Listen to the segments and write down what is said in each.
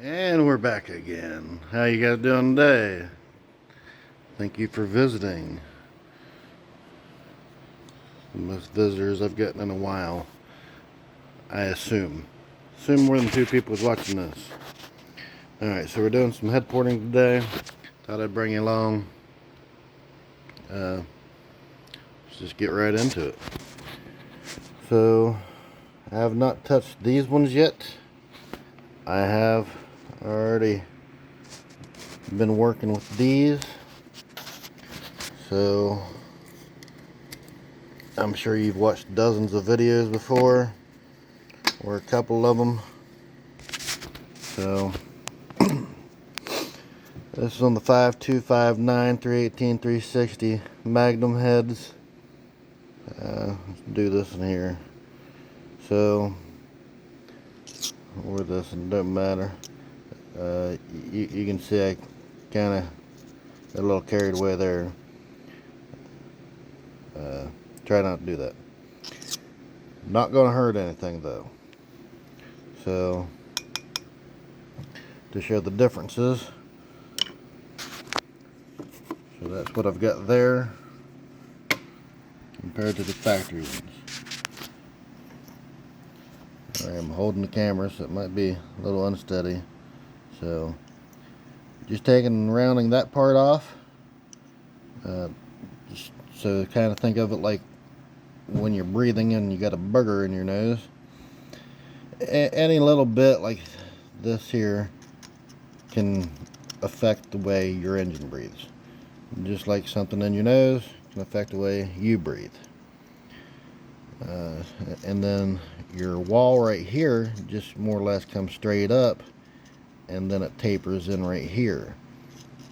And we're back again. How you guys doing today? Thank you for visiting. The most visitors I've gotten in a while, I assume. Assume more than 2 people is watching this. Alright, so we're doing some head porting today. Thought I'd bring you along. Let's just get right into it. So, I have not touched these ones yet. I have already been working with these. So, I'm sure you've watched dozens of videos before, or a couple of them. So, this is on the 5.2, 5.9, 318, 360 magnum heads. Let's do this in here. So, or this, it doesn't matter. You can see I kind of got a little carried away there. Try not to do that. Not going to hurt anything though. So, to show the differences, so that's what I've got there compared to the factory ones. I'm holding the camera, so it might be a little unsteady. So, just taking and rounding that part off. Just so kind of think of it like when you're breathing and you got a booger in your nose. Any little bit like this here can affect the way your engine breathes. Just like something in your nose can affect the way you breathe. And then your wall right here just more or less comes straight up, and then it tapers in right here,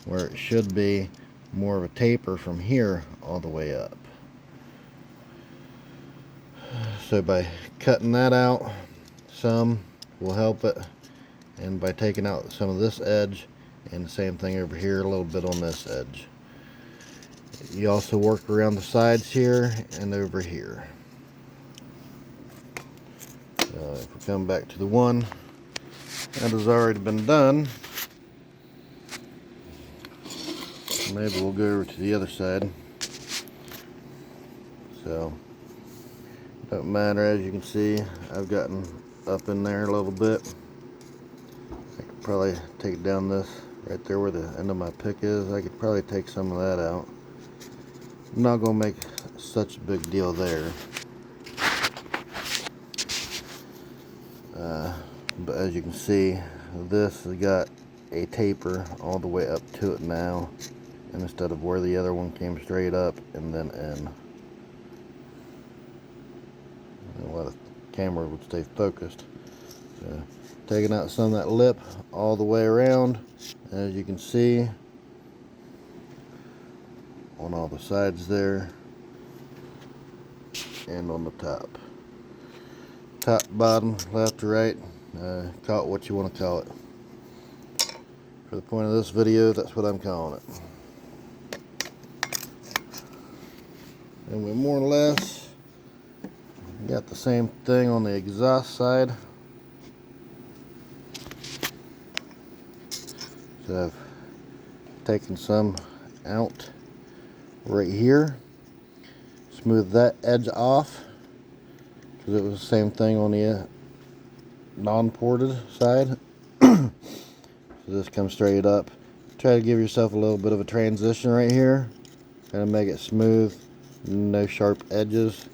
where it should be more of a taper from here all the way up. So by cutting that out, some will help it, and by taking out some of this edge, and the same thing over here, a little bit on this edge. You also work around the sides here and over here. If we come back to the one that has already been done, maybe we'll go over to the other side. So, don't matter, as you can see, I've gotten up in there a little bit. I could probably take down this right there where the end of my pick is. I could probably take some of that out. I'm not going to make such a big deal there. But as you can see, this has got a taper all the way up to it now, and instead of where the other one came straight up and then in. While the camera would stay focused. So, taking out some of that lip all the way around, as you can see, on all the sides there, and on the top. Top, bottom, left to right, call it what you want to call it. For the point of this video, that's what I'm calling it. And we more or less got the same thing on the exhaust side. So I've taken some out right here, smooth that edge off, because it was the same thing on the non-ported side. So this comes straight up. Try to give yourself a little bit of a transition right here, kind of make it smooth, no sharp edges.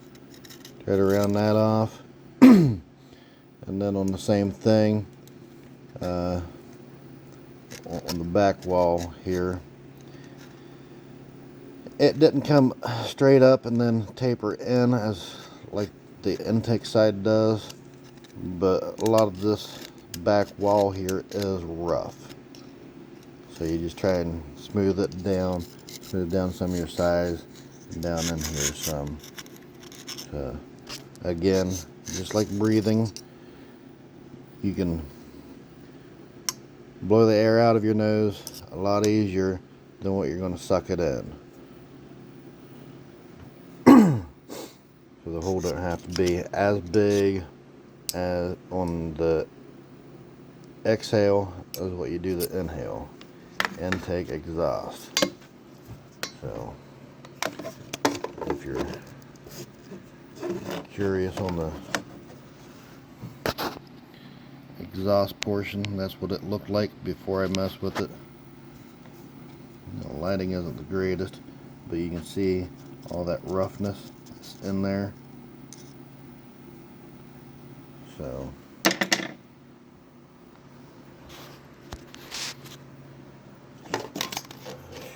Try to round that off. And then on the same thing, on the back wall here, it didn't come straight up and then taper in as like the intake side does, but a lot of this back wall here is rough. So you just try and smooth it down some of your sides, and down in here some. So again, just like breathing, you can blow the air out of your nose a lot easier than what you're going to suck it in. So the hole doesn't have to be as big as on the exhale is what you do the inhale, intake, exhaust. So if you're curious on the exhaust portion, that's what it looked like before I messed with it. The lighting isn't the greatest, but you can see all that roughness that's in there. So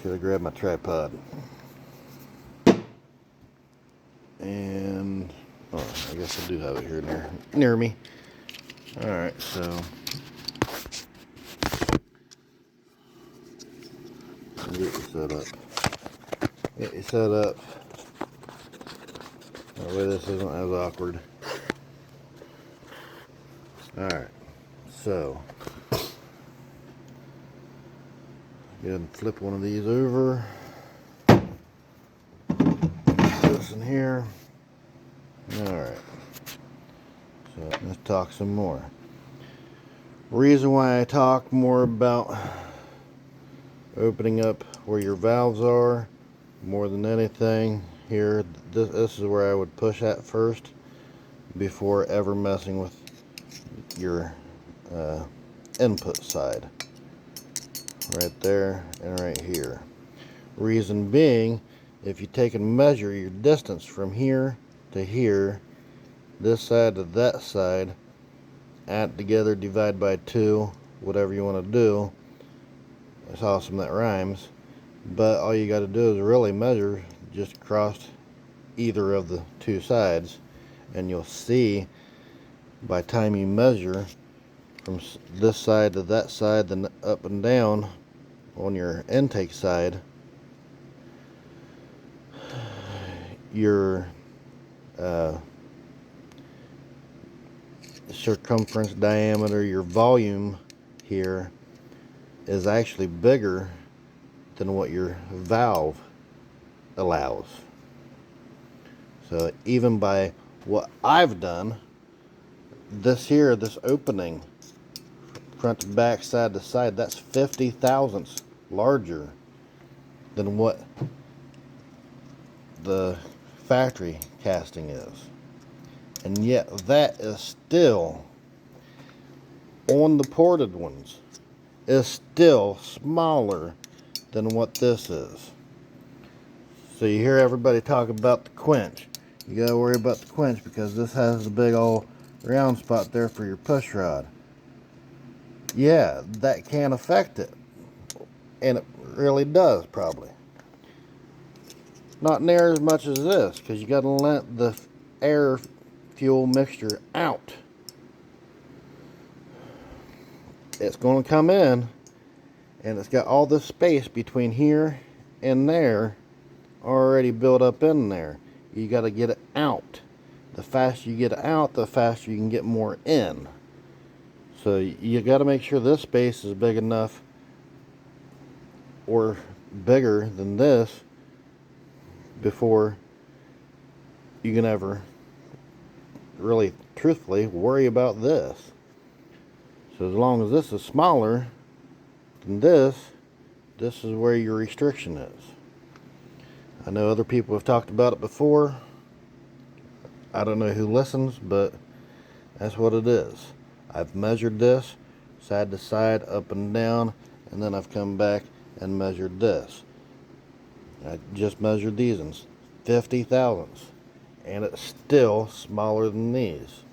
should have grabbed my tripod. And oh, I guess I do have it here near me. Alright, so get you set up. Get you set up. That way this isn't as awkward. Alright, so go ahead and flip one of these over. This in here. Alright, so let's talk some more. Reason why I talk more about opening up where your valves are more than anything here, this is where I would push at first before ever messing with your input side. Right there and right here. Reason being, if you take and measure your distance from here to here, this side to that side, add together, divide by 2, whatever you want to do. It's awesome, that rhymes. But all you got to do is really measure just across either of the two sides, and you'll see by time you measure from this side to that side, then up and down on your intake side, your circumference, diameter, your volume here is actually bigger than what your valve allows. So even by what I've done, this here, this opening front to back, side to side, that's 50 thousandths larger than what the factory casting is. And yet that is still, on the ported ones, is still smaller than what this is. So you hear everybody talk about the quench. You gotta worry about the quench because this has a big old round spot there for your push rod. Yeah, that can affect it. And it really does, probably. Not near as much as this, because you gotta let the air fuel mixture out. It's going to come in, and it's got all this space between here and there already built up in there. You got to get it out. The faster you get it out, the faster you can get more in. So you got to make sure this space is big enough or bigger than this before you can ever really truthfully worry about this. So as long as this is smaller than this is where your restriction is. I know other people have talked about it before. I don't know who listens, but that's what it is. I've measured this side to side, up and down, and then I've come back and measured this. I just measured these in 50 thousandths, and it's still smaller than these.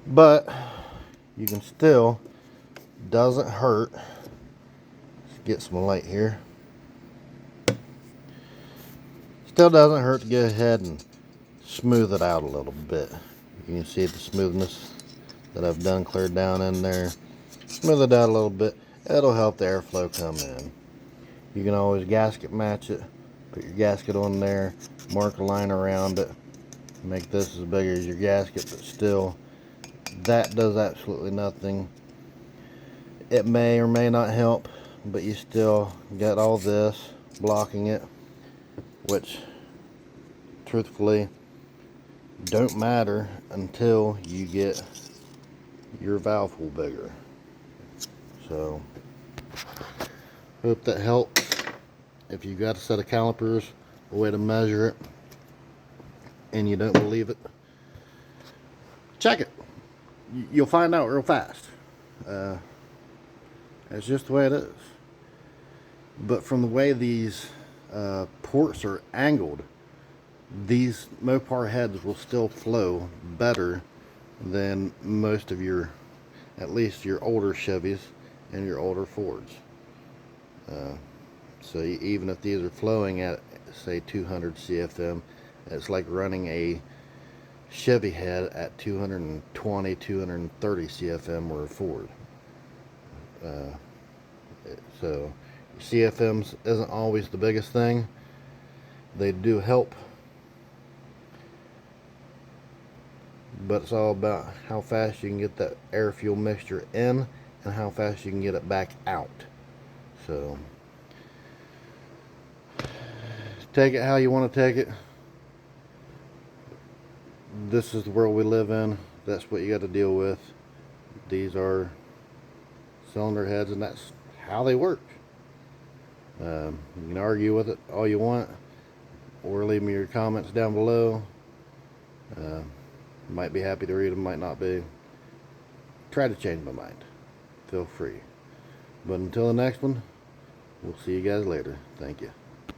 But you can still, doesn't hurt. Let's get some light here. Still doesn't hurt to go ahead and smooth it out a little bit. You can see the smoothness that I've done cleared down in there. Smooth it out a little bit. It'll help the airflow come in. You can always gasket match it. Put your gasket on there. Mark a line around it. Make this as big as your gasket, but still, that does absolutely nothing. It may or may not help, but you still got all this blocking it, which truthfully don't matter until you get your valve hole bigger. So, hope that helps. If you got a set of calipers, a way to measure it, and you don't believe it, check it. You'll find out real fast. That's just the way it is. But from the way these ports are angled, these Mopar heads will still flow better than most of your, at least your older Chevys and your older Fords. So even if these are flowing at, say, 200 CFM, it's like running a Chevy head at 220, 230 CFM or a Ford. So CFMs isn't always the biggest thing. They do help, but it's all about how fast you can get that air fuel mixture in and how fast you can get it back out. So take it how you want to take it. This is the world we live in. That's what you got to deal with. These are cylinder heads, and that's how they work. You can argue with it all you want, or leave me your comments down below. Might be happy to read them, might not be. Try to change my mind. Feel free. But until the next one, we'll see you guys later. Thank you.